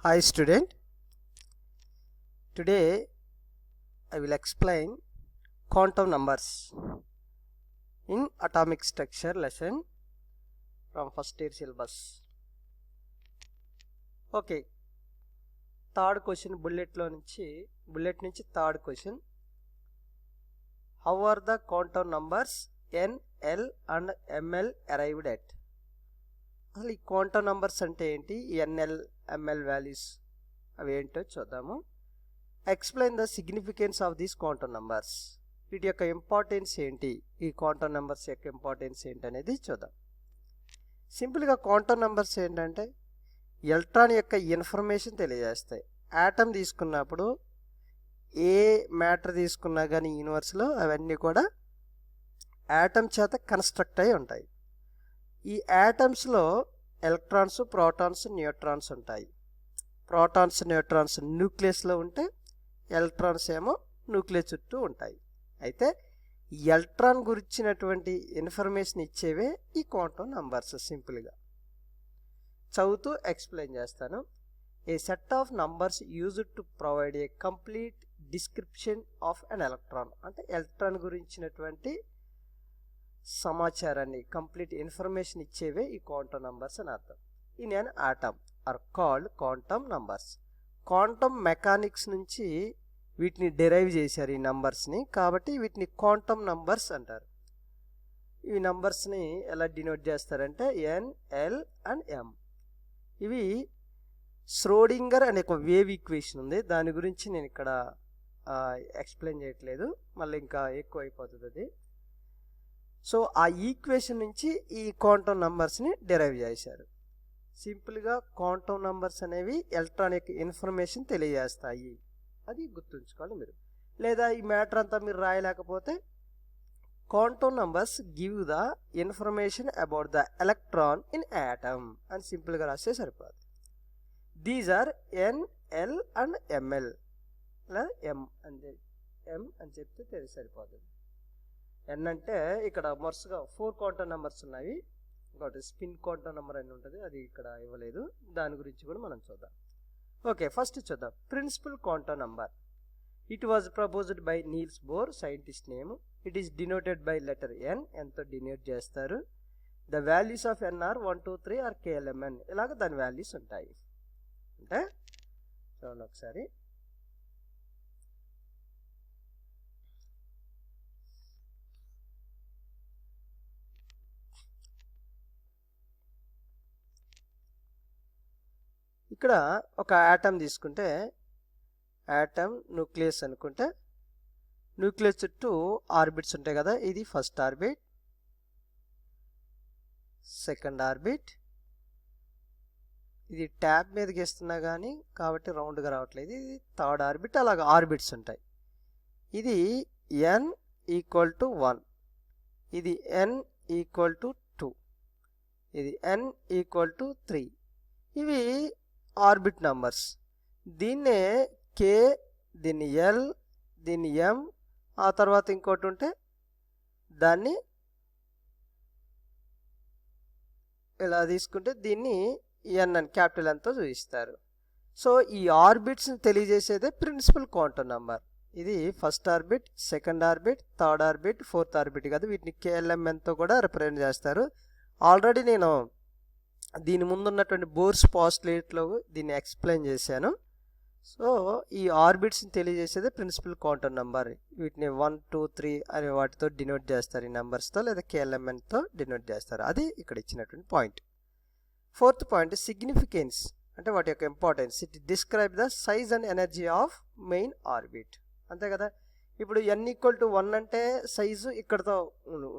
Hi student, today I will explain quantum numbers in atomic structure lesson from first year syllabus. Okay, third question bullet నుంచి third question. How are the quantum numbers n, l and ml arrived at? అసలు ఈ quantum numbers అంటే ఏంటి, NL ML values అవి ఏంటో చూద్దాము. Explain the significance of these quantum numbers, వీటి యొక్క ఇంపార్టెన్స్ ఏంటి, ఈ క్వాంటమ్ నంబర్స్ యొక్క ఇంపార్టెన్స్ ఏంటి అనేది చూద్దాం. సింపుల్గా క్వాంటమ్ నంబర్స్ ఏంటంటే ఎలక్ట్రాన్ యొక్క ఇన్ఫర్మేషన్ తెలియజేస్తాయి. యాటమ్ తీసుకున్నప్పుడు ఏ మ్యాటర్ తీసుకున్నా కానీ యూనివర్స్లో అవన్నీ కూడా యాటమ్ చేత కన్స్ట్రక్ట్ అయి ఉంటాయి. ఈ యాటమ్స్లో ఎలక్ట్రాన్స్, ప్రోటాన్స్, న్యూట్రాన్స్ ఉంటాయి. ప్రోటాన్స్, న్యూట్రాన్స్ న్యూక్లియస్లో ఉంటే ఎలక్ట్రాన్స్ ఏమో న్యూక్లియస్ చుట్టూ ఉంటాయి. అయితే ఎలక్ట్రాన్ గురించినటువంటి ఇన్ఫర్మేషన్ ఇచ్చేవే ఈ క్వాంటమ్ నంబర్స్. సింపుల్గా చదువుతూ ఎక్స్ప్లెయిన్ చేస్తాను. A set of numbers used to provide a complete description of an electron, అంటే ఎలక్ట్రాన్ గురించినటువంటి సమాచారాన్ని, కంప్లీట్ ఇన్ఫర్మేషన్ ఇచ్చేవే ఈ క్వాంటమ్ నంబర్స్ అని అర్థం. In an atom are called quantum numbers. Quantum mechanics నుంచి వీటిని డిరైవ్ చేశారు ఈ నంబర్స్ని, కాబట్టి వీటిని క్వాంటమ్ నంబర్స్ అంటారు. ఈ నంబర్స్ని ఎలా డినోట్ చేస్తారంటే ఎన్, ఎల్ అండ్ ఎం. ఇవి ష్రోడింగర్ అనే ఒక వేవ్ ఈక్వేషన్ ఉంది, దాని గురించి నేను ఇక్కడ ఎక్స్ప్లెయిన్ చేయట్లేదు, మళ్ళీ ఇంకా ఎక్కువ అయిపోతుంది అది. సో ఆ ఈక్వేషన్ నుంచి ఈ క్వాంటమ్ నంబర్స్ని డిరైవ్ చేశారు. సింపుల్గా క్వాంటమ్ నంబర్స్ అనేవి ఎలక్ట్రానిక్ ఇన్ఫర్మేషన్ తెలియజేస్తాయి, అది గుర్తుంచుకోవాలి మీరు. లేదా ఈ మ్యాటర్ అంతా మీరు రాయలేకపోతే quantum numbers give the information about the electron in atom అని సింపుల్గా రాస్తే సరిపోదు. These are N, L and ML. లేదా ఎం అని చెప్తే సరిపోతుంది. ఎన్ అంటే ఇక్కడ వరుసగా 4 క్వాంటమ్ నెంబర్స్ ఉన్నాయి. ఇంకోటి స్పిన్ క్వాంటమ్ నెంబర్ అని ఉంటుంది, అది ఇక్కడ ఇవ్వలేదు, దాని గురించి కూడా మనం చూద్దాం. ఓకే, ఫస్ట్ చూద్దాం. Principal quantum number. It was proposed by Niels Bohr, scientist name. It is denoted by letter N, ఎంతో డినోట్ చేస్తారు. The values of N are 1, 2, 3 or KLMN, ఇలాగ దాని వాల్యూస్ ఉంటాయి. అంటే చూడండి ఒకసారి. ఇక్కడ ఒక యాటమ్ తీసుకుంటే, యాటమ్ న్యూక్లియస్ అనుకుంటే, న్యూక్లియస్ చుట్టూ ఆర్బిట్స్ ఉంటాయి కదా. ఇది ఫస్ట్ ఆర్బిట్, సెకండ్ ఆర్బిట్, ఇది ట్యాబ్ మీదకి వేస్తున్నా కానీ కాబట్టి రౌండ్గా రావట్లేదు, ఇది థర్డ్ ఆర్బిట్. అలాగ ఆర్బిట్స్ ఉంటాయి. ఇది ఎన్ ఈక్వల్ టు 1, ఇది ఎన్ ఈక్వల్ టు 2, ఇది ఎన్ ఈక్వల్ టు 3. ఇవి ఆర్బిట్ నంబర్స్. దీన్నే కే, దీన్ని ఎల్, దీన్ని ఎం, ఆ తర్వాత ఇంకోటి ఉంటే దాన్ని ఇలా తీసుకుంటే దీన్ని ఎన్ అని క్యాపిటల్ ఎంతో చూపిస్తారు. సో ఈ ఆర్బిట్స్ని తెలియజేసేదే ప్రిన్సిపల్ క్వాంటమ్ నంబర్. ఇది first orbit, second orbit, third orbit, fourth orbit కాదు, వీటిని కేఎల్ఎంఎన్తో కూడా రిప్రజెంట్ చేస్తారు. ఆల్రెడీ నేను దీని ముందున్నటువంటి బోర్స్ పాస్టులేట్లో దీన్ని ఎక్స్ప్లెయిన్ చేశాను. సో ఈ ఆర్బిట్స్ని తెలియజేసేది ప్రిన్సిపల్ క్వాంటమ్ నెంబర్. వీటిని 1, 2, 3 అనే వాటితో డినోట్ చేస్తారు, ఈ నెంబర్స్తో, లేదా కేఎల్ఎంఎన్తో డినోట్ చేస్తారు. అది ఇక్కడ ఇచ్చినటువంటి పాయింట్. ఫోర్త్ పాయింట్ సిగ్నిఫికెన్స్, అంటే వాటి యొక్క importance. It describe the size and energy of main orbit. అంతే కదా. ఇప్పుడు ఎన్ ఈక్వల్ టు 1 అంటే సైజు ఇక్కడతో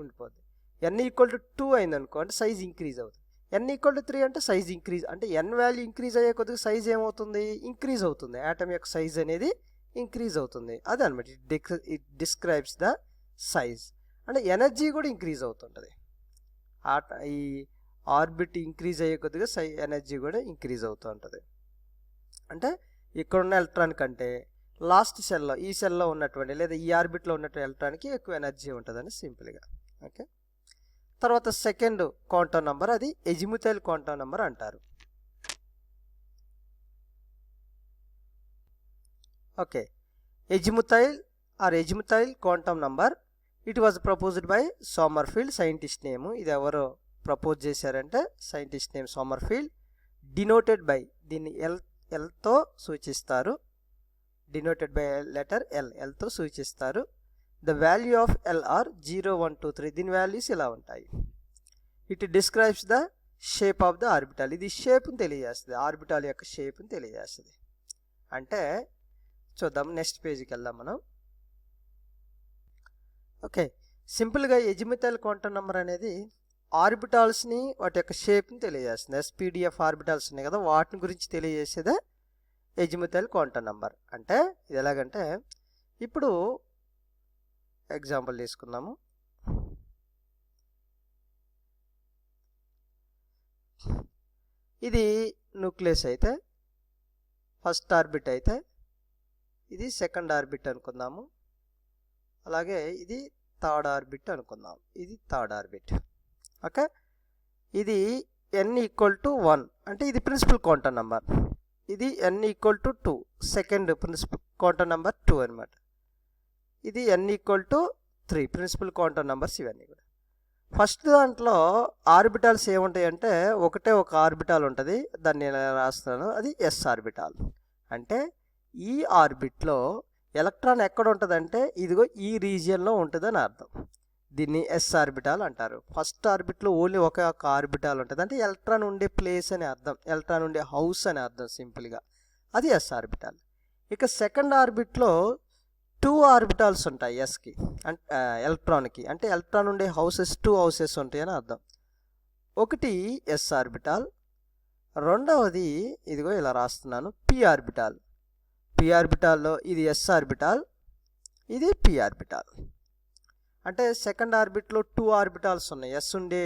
ఉండిపోద్ది. ఎన్ ఈక్వల్ టు 2 అయిందనుకో అంటే సైజ్ ఇంక్రీజ్ అవుతుంది. ఎన్ ఈక్వల్ టు 3 అంటే సైజ్ ఇంక్రీజ్, అంటే ఎన్ వాల్యూ ఇంక్రీజ్ అయ్యే కొద్దిగా సైజ్ ఏమవుతుంది, ఇంక్రీజ్ అవుతుంది. యాటమ్ యొక్క సైజ్ అనేది ఇంక్రీజ్ అవుతుంది. అదే అనమాట, ఇట్ డిస్క్రైబ్స్ ద సైజ్. అంటే ఎనర్జీ కూడా ఇంక్రీజ్ అవుతుంటుంది. ఈ ఆర్బిట్ ఇంక్రీజ్ అయ్యే కొద్దిగా ఎనర్జీ కూడా ఇంక్రీజ్ అవుతూ ఉంటుంది. అంటే ఇక్కడున్న ఎలక్ట్రాన్ కంటే లాస్ట్ సెల్లో, ఈ సెల్లో ఉన్నటువంటి లేదా ఈ ఆర్బిట్లో ఉన్నటువంటి ఎలక్ట్రాన్కి ఎక్కువ ఎనర్జీ ఉంటుందని సింపుల్గా. ఓకే, తర్వాత సెకండ్ క్వాంటమ్ నంబర్, అది ఎజిముథైల్ క్వాంటమ్ నంబర్ అంటారు. Okay, azimuthal quantum number. It was proposed by Sommerfeld. Scientist name. ఇది ఎవరు ప్రపోజ్ చేశారంటే scientist name Sommerfeld. Denoted by, దీన్ని ఎల్తో సూచిస్తారు. డినోటెడ్ బై లెటర్ ఎల్తో సూచిస్తారు. The value of LR 0, 1, 2, 3. దీని వాల్యూస్ ఇలా ఉంటాయి. It describes the shape of the orbital. ఇది షేప్ని తెలియజేస్తుంది, ఆర్బిటాల్ యొక్క షేప్ని తెలియజేస్తుంది. అంటే చూద్దాం, నెక్స్ట్ పేజీకి వెళ్దాం మనం. ఓకే, సింపుల్గా ఎజిముథైల్ క్వాంటమ్ నెంబర్ అనేది ఆర్బిటాల్స్ని వాటి యొక్క షేప్ని తెలియజేస్తుంది. SPDF ఆర్బిటాల్స్ ఉన్నాయి కదా, వాటిని గురించి తెలియజేసేదే ఎజిముథైల్ క్వాంటమ్ నెంబర్. అంటే ఇది ఎలాగంటే, ఇప్పుడు ఎగ్జాంపుల్ తీసుకుందాము. ఇది న్యూక్లియస్ అయితే, ఫస్ట్ ఆర్బిట్ అయితే, ఇది సెకండ్ ఆర్బిట్ అనుకుందాము. అలాగే ఇది థర్డ్ ఆర్బిట్ అనుకుందాం. ఇది థర్డ్ ఆర్బిట్. ఓకే, ఇది n = 1 అంటే ఇది ప్రిన్సిపల్ క్వాంటమ్ నెంబర్. ఇది n = 2 second principal quantum number 2 అనమాట. ఇది n = 3 ప్రిన్సిపల్ క్వాంటమ్ నెంబర్స్. ఇవన్నీ కూడా ఫస్ట్ దాంట్లో ఆర్బిటాల్స్ ఏముంటాయంటే, ఒకటే ఒక ఆర్బిటాల్ ఉంటుంది, దాన్ని నేను రాస్తాను, అది s ఆర్బిటాల్. అంటే ఈ ఆర్బిట్లో ఎలక్ట్రాన్ ఎక్కడ ఉంటుందంటే ఇదిగో ఈ రీజియన్లో ఉంటుందని అర్థం. దీన్ని s ఆర్బిటాల్ అంటారు. ఫస్ట్ ఆర్బిట్లో ఓన్లీ ఒక ఆర్బిటాల్ ఉంటుంది, అంటే ఎలక్ట్రాన్ ఉండే ప్లేస్ అని అర్థం, ఎలక్ట్రాన్ ఉండే హౌస్ అని అర్థం సింపుల్గా. అది s ఆర్బిటాల్. ఇక సెకండ్ ఆర్బిట్లో 2 ఆర్బిటాల్స్ ఉంటాయి ఎస్కి, అంటే ఎలక్ట్రాన్కి. అంటే ఎలక్ట్రాన్ ఉండే హౌసెస్ 2 హౌసెస్ ఉంటాయి అని అర్థం. ఒకటి s ఆర్బిటాల్, రెండవది ఇదిగో ఇలా రాస్తున్నాను p ఆర్బిటాల్. p ఆర్బిటాల్లో ఇది s ఆర్బిటాల్, ఇది p ఆర్బిటాల్. అంటే సెకండ్ ఆర్బిట్లో 2 ఆర్బిటాల్స్ ఉన్నాయి. s ఉండే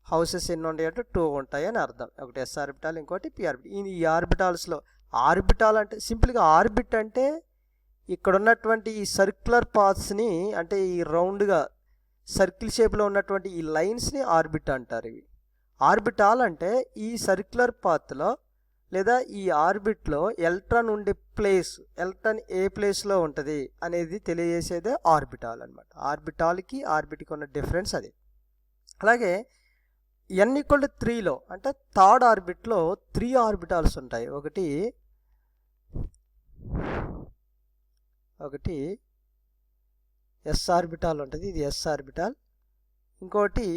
హౌసెస్ ఎన్ని ఉంటాయి అంటే 2 ఉంటాయి అని అర్థం. ఒకటి s ఆర్బిటాల్, ఇంకోటి p ఆర్బిటాల్. ఈ ఆర్బిటాల్స్లో ఆర్బిటాల్ అంటే సింపుల్గా ఆర్బిట్ అంటే ఇక్కడ ఉన్నటువంటి ఈ సర్క్యులర్ పాత్స్ని, అంటే ఈ రౌండ్గా సర్కిల్ షేప్లో ఉన్నటువంటి ఈ లైన్స్ని ఆర్బిట్ అంటారు. ఇవి ఆర్బిటాల్ అంటే ఈ సర్క్యులర్ పాత్లో లేదా ఈ ఆర్బిట్లో ఎలక్ట్రాన్ ఉండే ప్లేస్, ఎలక్ట్రాన్ ఏ ప్లేస్లో ఉంటుంది అనేది తెలియజేసేదే ఆర్బిటాల్ అనమాట. ఆర్బిటాల్కి ఆర్బిట్కి ఉన్న డిఫరెన్స్ అది. అలాగే n = 3లో అంటే థర్డ్ ఆర్బిట్లో 3 ఆర్బిటాల్స్ ఉంటాయి. ఒకటి s ఆర్బిటాల్ ఉంటుంది, ఇది s ఆర్బిటాల్. ఇంకోటి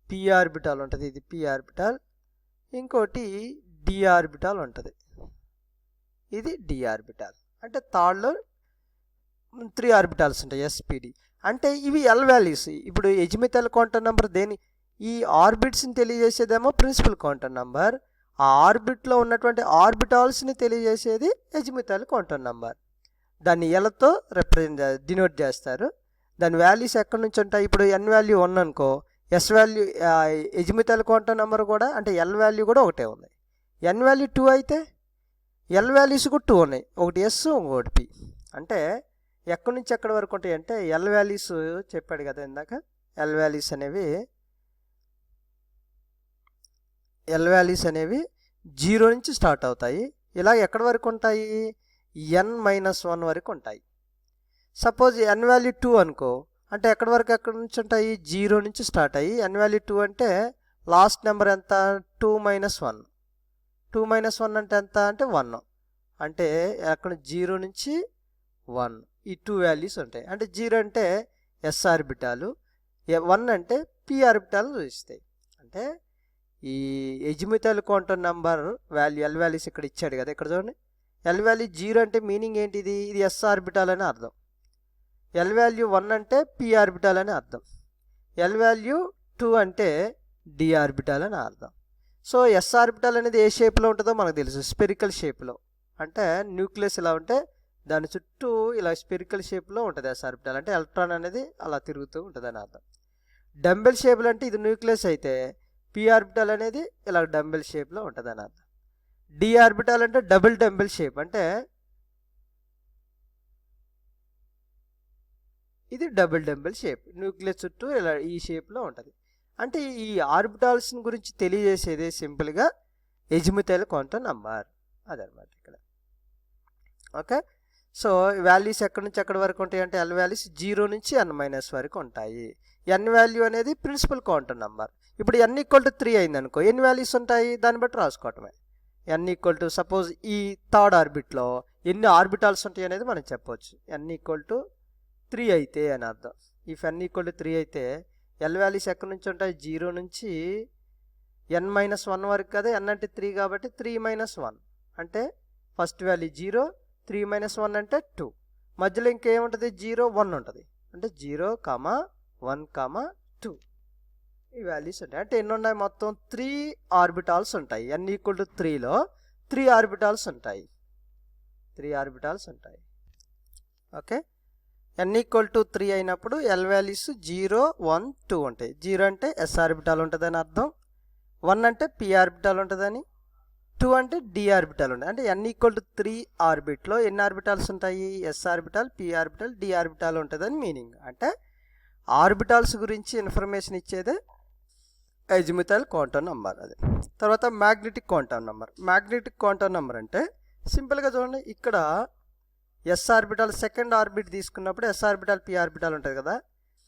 p ఆర్బిటాల్ ఉంటుంది, ఇది p ఆర్బిటాల్. ఇంకోటి d ఆర్బిటాల్ ఉంటుంది, ఇది d ఆర్బిటాల్. అంటే థర్డ్లో 3 ఆర్బిటాల్స్ ఉంటాయి SPD. అంటే ఇవి L వాల్యూస్. ఇప్పుడు ఎజిముథైల్ క్వాంటమ్ నెంబర్ ఈ ఆర్బిట్స్ని తెలియజేసేదేమో ప్రిన్సిపల్ క్వాంటమ్ నెంబర్, ఆ ఆర్బిట్లో ఉన్నటువంటి ఆర్బిటాల్స్ని తెలియజేసేది ఎజిముథైల్ క్వాంటమ్ నెంబర్. దాన్ని ఎల్తో డినోట్ చేస్తారు. దాని వాల్యూస్ ఎక్కడి నుంచి ఉంటాయి? ఇప్పుడు n వాల్యూ 1 అనుకో, s వాల్యూ ఎజిముథైల్ క్వాంటమ్ నెంబర్ కూడా అంటే l వాల్యూ కూడా ఒకటే ఉంది. n వాల్యూ 2 అయితే l వాల్యూస్ కూడా 2 ఉన్నాయి, ఒకటి s ఇంకోటి p. అంటే ఎక్కడి నుంచి ఎక్కడి వరకు ఉంటాయి అంటే l వాల్యూస్ చెప్పాడు కదా ఇందాక. l వాల్యూస్ అనేవి 0 నుంచి స్టార్ట్ అవుతాయి. ఇలా ఎక్కడి వరకు ఉంటాయి? n-1 వరకు ఉంటాయి. సపోజ్ n వాల్యూ 2 అనుకో, అంటే ఎక్కడి నుంచి ఉంటాయి? 0 నుంచి స్టార్ట్ అయ్యి n వాల్యూ 2 అంటే లాస్ట్ నెంబర్ ఎంత? 2-1. 2-1 అంటే ఎంత అంటే 1. అంటే అక్కడ 0 నుంచి 1 ఈ 2 వాల్యూస్ ఉంటాయి. అంటే 0 అంటే s ఆర్బిటాలు, 1 అంటే p ఆర్బిటాలు చూస్తాయి. అంటే ఈ azimuthal quantum number value L values ఇక్కడ ఇచ్చాడు కదా, ఇక్కడ చూడండి. L వాల్యూ 0 అంటే మీనింగ్ ఏంటిది? ఇది s ఆర్బిటాల్ అని అర్థం. L వాల్యూ 1 అంటే p ఆర్బిటాల్ అని అర్థం. L వాల్యూ 2 అంటే d ఆర్బిటాల్ అని అర్థం. సో s ఆర్బిటాల్ అనేది ఏ షేప్లో ఉంటుందో మనకు తెలుసు, స్పెరికల్ షేప్లో. అంటే న్యూక్లియస్ ఇలా ఉంటే దాని చుట్టూ ఇలా స్పెరికల్ షేప్లో ఉంటుంది s ఆర్బిటాల్. అంటే ఎలక్ట్రాన్ అనేది అలా తిరుగుతూ ఉంటుంది అని అర్థం. డంబెల్ షేప్లో అంటే ఇది న్యూక్లియస్ అయితే p ఆర్బిటాల్ అనేది ఇలా డంబెల్ షేప్లో ఉంటుంది అని అర్థం. d ఆర్బిటాల్ అంటే డబుల్ డంబెల్ షేప్, అంటే ఇది డబుల్ డంబెల్ షేప్, న్యూక్లియస్ చుట్టూ ఇలా ఈ షేప్లో ఉంటుంది. అంటే ఈ ఆర్బిటాల్స్ గురించి తెలియజేసేది సింపుల్గా ఎజిముథైల్ క్వాంటమ్ నంబర్ అదనమాట ఇక్కడ. ఓకే, సో వాల్యూస్ ఎక్కడి నుంచి ఎక్కడి వరకు ఉంటాయి అంటే ఎల్ వాల్యూస్ 0 నుంచి n- వరకు ఉంటాయి. n వాల్యూ అనేది ప్రిన్సిపల్ క్వాంటమ్ నెంబర్. ఇప్పుడు n = 3 అయింది అనుకో, ఎన్ని వాల్యూస్ ఉంటాయి దాన్ని బట్టి రాసుకోవటమే. n = సపోజ్ ఈ థర్డ్ ఆర్బిట్లో ఎన్ని ఆర్బిటాల్స్ ఉంటాయి అనేది మనం చెప్పవచ్చు. n = 3 అయితే అని అర్థం. ఇఫ్ n = 3 అయితే ఎల్ వాల్యూస్ ఎక్కడి నుంచి ఉంటాయి 0 నుంచి n-1 వరకు కదా. n అంటే 3 కాబట్టి 3 - 1 అంటే ఫస్ట్ వాల్యూ 0, 3 - 1 అంటే 2. మధ్యలో ఇంకేముంటుంది 0, 1 ఉంటుంది. అంటే 0, 1, 2 ఈ వాల్యూస్ ఉంటాయి. అంటే ఎన్ని ఉన్నాయి మొత్తం 3 ఆర్బిటాల్స్ ఉంటాయి. n = 3లో 3 ఆర్బిటాల్స్ ఉంటాయి. 3 ఆర్బిటాల్స్ ఉంటాయి. ఓకే, n = 3 అయినప్పుడు ఎల్ వాల్యూస్ 0, 1, 2 ఉంటాయి. 0 అంటే s ఆర్బిటాల్ ఉంటుందని అర్థం, 1 అంటే p ఆర్బిటాల్ ఉంటుందని, 2 అంటే d ఆర్బిటాల్ ఉంటుంది. అంటే n = 3 ఆర్బిట్లో ఎన్ని ఆర్బిటాల్స్ ఉంటాయి, s orbital, p orbital, d orbital ఉంటుందని మీనింగ్. అంటే ఆర్బిటాల్స్ గురించి ఇన్ఫర్మేషన్ ఇచ్చేదే అజిముతల్ క్వాంటమ్ నెంబర్. అది తర్వాత magnetic quantum number. Magnetic quantum number అంటే సింపుల్గా చూడండి, ఇక్కడ s ఆర్బిటాల్ సెకండ్ ఆర్బిట్ తీసుకున్నప్పుడు s ఆర్బిటాల్, p ఆర్బిటాల్ ఉంటుంది కదా.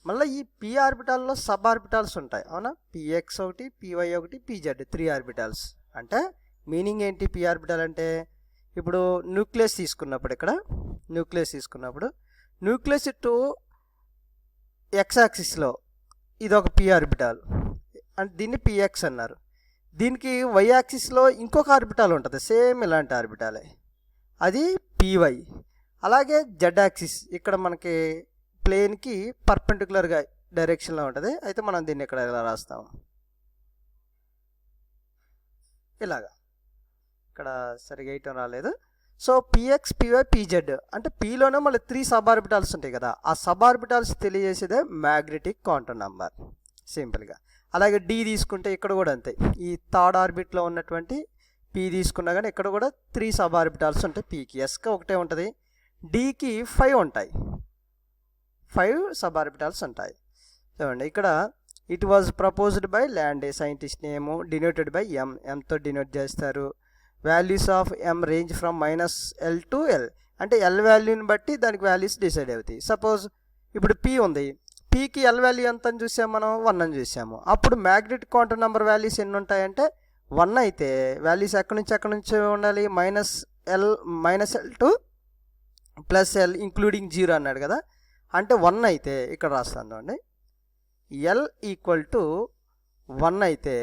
మళ్ళీ ఈ p ఆర్బిటాల్లో సబ్ ఆర్బిటాల్స్ ఉంటాయి, అవునా. px ఒకటి, py ఒకటి, pz 3 ఆర్బిటాల్స్. అంటే మీనింగ్ ఏంటి p ఆర్బిటాల్ అంటే, ఇప్పుడు న్యూక్లియస్ తీసుకున్నప్పుడు, ఇక్కడ న్యూక్లియస్ తీసుకున్నప్పుడు న్యూక్లియస్ టు x యాక్సిస్లో ఇది ఒక p ఆర్బిటాల్ అంటే దీన్ని px అన్నారు. దీనికి y యాక్సిస్లో ఇంకొక ఆర్బిటాల్ ఉంటుంది, సేమ్ ఇలాంటి ఆర్బిటాలే, అది py. అలాగే z యాక్సిస్ ఇక్కడ మనకి ప్లేన్కి పర్పెండిక్యులర్గా డైరెక్షన్లో ఉంటుంది. అయితే మనం దీన్ని ఇక్కడ ఇలా రాస్తాము, ఇలాగా. ఇక్కడ సరిగా వేయటం రాలేదు. సో px, py, pz అంటే pలోనే మళ్ళీ 3 సబ్ ఆర్బిటాల్స్ ఉంటాయి కదా. ఆ సబ్ ఆర్బిటాల్స్ తెలియజేసేదే మ్యాగ్నెటిక్ క్వాంటమ్ నెంబర్ సింపుల్గా. అలాగే d తీసుకుంటే ఇక్కడ కూడా అంతే. ఈ థర్డ్ ఆర్బిట్లో ఉన్నటువంటి p తీసుకున్నా కానీ ఇక్కడ కూడా 3 సబ్ ఆర్బిటాల్స్ ఉంటాయి. pకి sకి ఒకటే ఉంటుంది, dకి 5 ఉంటాయి, 5 సబ్ ఆర్బిటాల్స్ ఉంటాయి. చూడండి ఇక్కడ it was proposed by Lande, scientist name denoted by m, mతో డినోట్ చేస్తారు. Values of m range from -l to l అంటే l వాల్యూని బట్టి దానికి వాల్యూస్ డిసైడ్ అవుతాయి. సపోజ్ ఇప్పుడు p ఉంది, pకి l వాల్యూ ఎంత అని చూసాము మనం, 1 అని చూసాము. అప్పుడు మ్యాగ్నెటిక్ క్వాంటమ్ నెంబర్ వాల్యూస్ ఎన్ని ఉంటాయంటే 1 అయితే వాల్యూస్ ఎక్కడి నుంచి ఉండాలి, -l to +l ఇంక్లూడింగ్ 0 అన్నాడు కదా. అంటే 1 అయితే ఇక్కడ రాస్తాను చూడండి, l = 1 అయితే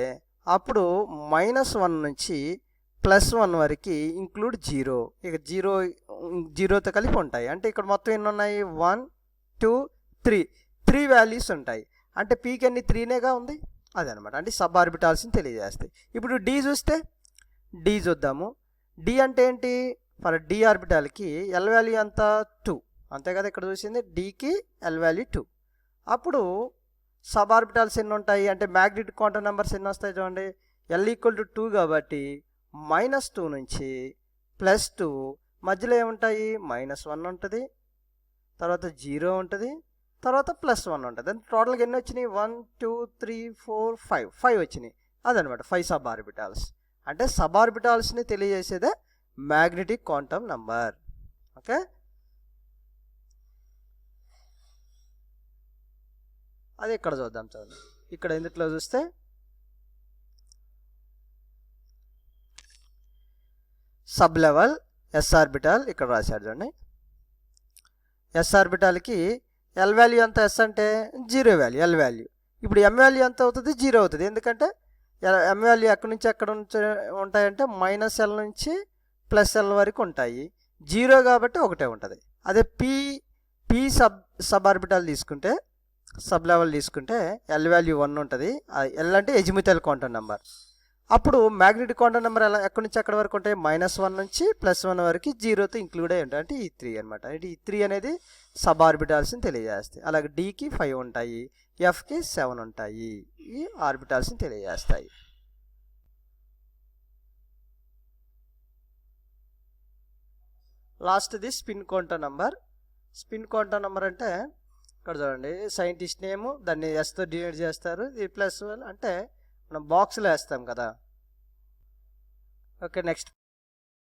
అప్పుడు -1 నుంచి +1 వరకు ఇంక్లూడ్ 0, ఇక 0తో కలిపి ఉంటాయి. అంటే ఇక్కడ మొత్తం ఎన్ని ఉన్నాయి 1, 2, 3 వాల్యూస్ ఉంటాయి. అంటే పీకి అన్ని 3నేగా ఉంది, అదనమాట. అంటే సబ్ ఆర్బిటాల్స్ని తెలియజేస్తాయి. ఇప్పుడు డి చూస్తే, డి చూద్దాము. డి అంటే ఏంటి, ఫర్ డి ఆర్బిటాల్కి ఎల్ వాల్యూ ఎంత 2 అంతే కదా. ఇక్కడ చూసింది డీకి ఎల్ వాల్యూ 2. అప్పుడు సబ్ ఆర్బిటాల్స్ ఎన్ని ఉంటాయి అంటే మ్యాగ్నెటిక్ క్వాంటమ్ నెంబర్స్ ఎన్ని వస్తాయి చూడండి. l = 2 కాబట్టి -2 నుంచి +2 మధ్యలో ఏముంటాయి, -1 ఉంటుంది, తర్వాత 0 ఉంటుంది, తర్వాత +1 ఉంటుంది. అంటే టోటల్గా ఎన్ని వచ్చినాయి 1, 2, 3, 4, 5 వచ్చినాయి. అదనమాట 5 సబ్ ఆర్బిటాల్స్. అంటే సబ్ ఆర్బిటాల్స్ని తెలియజేసేదే మ్యాగ్నెటిక్ క్వాంటమ్ నంబర్. ఓకే, అది ఇక్కడ చూద్దాం చూడండి. ఇక్కడ ఇందులో చూస్తే సబ్ లెవెల్ ఎస్ ఆర్బిటాల్ ఇక్కడ రాశాడు చూడండి. ఎస్ ఆర్బిటాల్కి ఎల్ వాల్యూ ఎంత, ఎస్ అంటే 0 వాల్యూ, ఎల్ వాల్యూ. ఇప్పుడు ఎం వాల్యూ ఎంత అవుతుంది, 0 అవుతుంది. ఎందుకంటే ఎం వాల్యూ ఎక్కడి నుంచి ఉంటాయంటే -l నుంచి +l వరకు ఉంటాయి. 0 కాబట్టి ఒకటే ఉంటుంది. అదే పీ సబ్ ఆర్బిటాల్ తీసుకుంటే, సబ్ లెవెల్ తీసుకుంటే ఎల్ వాల్యూ 1 ఉంటుంది. ఎల్ అంటే అజిముతల్ క్వాంటమ్ నెంబర్. అప్పుడు మ్యాగ్నెటిక్ క్వాంటమ్ నెంబర్ ఎక్కడి నుంచి ఎక్కడి వరకు ఉంటాయి, -1 నుంచి +1 వరకు 0తో ఇంక్లూడ్ అయి ఉంటాయి. అంటే ఈ 3 అనమాట. అంటే ఈ 3 అనేది సబ్ ఆర్బిటాల్స్ని తెలియజేస్తాయి. అలాగే డీకి 5 ఉంటాయి, ఎఫ్కి 7 ఉంటాయి. ఈ ఆర్బిటాల్స్ని తెలియజేస్తాయి. లాస్ట్ది spin quantum number. Spin quantum number అంటే ఇక్కడ చూడండి, సైంటిస్ట్ నేమ్ దాన్ని ఎస్తో డినోట్ చేస్తారు. ఇది +1 అంటే మనం బాక్స్లో వేస్తాం కదా. Okay, next